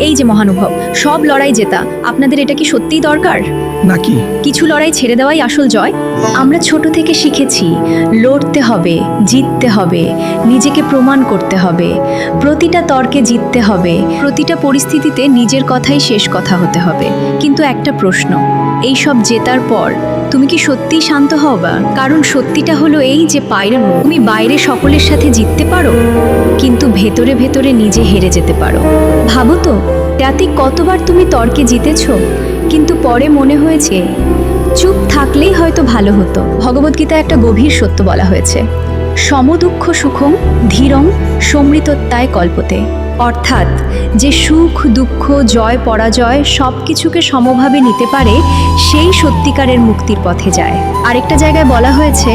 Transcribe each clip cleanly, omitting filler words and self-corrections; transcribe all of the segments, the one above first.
এই যে মহানুভব, সব লড়াই জেতা আপনাদের এটা কি সত্যিই দরকার? নাকি কিছু লড়াই ছেড়ে দেওয়াই আসল জয়। আমরা ছোট থেকে শিখেছি লড়তে হবে, জিততে হবে, নিজেকে প্রমাণ করতে হবে, প্রতিটা তর্কে জিততে হবে, প্রতিটা পরিস্থিতিতে নিজের কথাই শেষ কথা হতে হবে। কিন্তু একটা প্রশ্ন, এই সব জেতার পর তুমি কি সত্যিই শান্ত হবা? কারণ সত্যিটা হলো এই যে তুমি বাইরে সকলের সাথে জিততে পারো, কিন্তু ভেতরে ভেতরে নিজে হেরে যেতে পারো। ভাবো তো, রাতে কতবার তুমি তর্কে জিতেছো, কিন্তু পরে মনে হয়েছে চুপ থাকলেই হয়তো ভালো হতো। ভগবদ্গীতায় একটা গভীর সত্য বলা হয়েছে, সমদুঃখ সুখং ধীরং সমৃতত্বায় কল্পতে। অর্থাৎ যে সুখ দুঃখ জয় পরাজয় সব কিছুকে সমভাবে নিতে পারে, সেই সত্যিকারের মুক্তির পথে যায়। আরেকটা জায়গায় বলা হয়েছে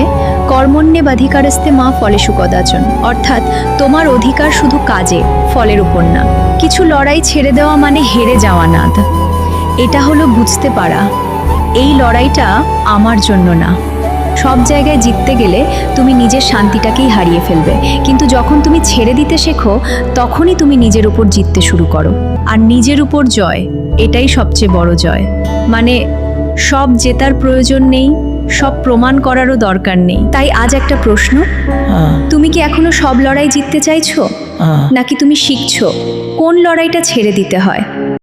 কর্মণ্যেবাধিকারস্তে মা ফলেষু কদাচন। অর্থাৎ তোমার অধিকার শুধু কাজে, ফলের উপর না। কিছু লড়াই ছেড়ে দেওয়া মানে হেরে যাওয়া না, এটা হলো বুঝতে পারা এই লড়াইটা আমার জন্য না। সব জায়গায় জিততে গেলে তুমি নিজের শান্তিটাকেই হারিয়ে ফেলবে, কিন্তু যখন তুমি ছেড়ে দিতে শেখো তখনই তুমি নিজের উপর জিততে শুরু করো। আর নিজের উপর জয়, এটাই সবচেয়ে বড় জয়। মানে সব জেতার প্রয়োজন নেই, সব প্রমাণ করারও দরকার নেই। তাই আজ একটা প্রশ্ন, তুমি কি এখনো সব লড়াই জিততে চাইছো, নাকি তুমি শিখছো কোন লড়াইটা ছেড়ে দিতে হয়?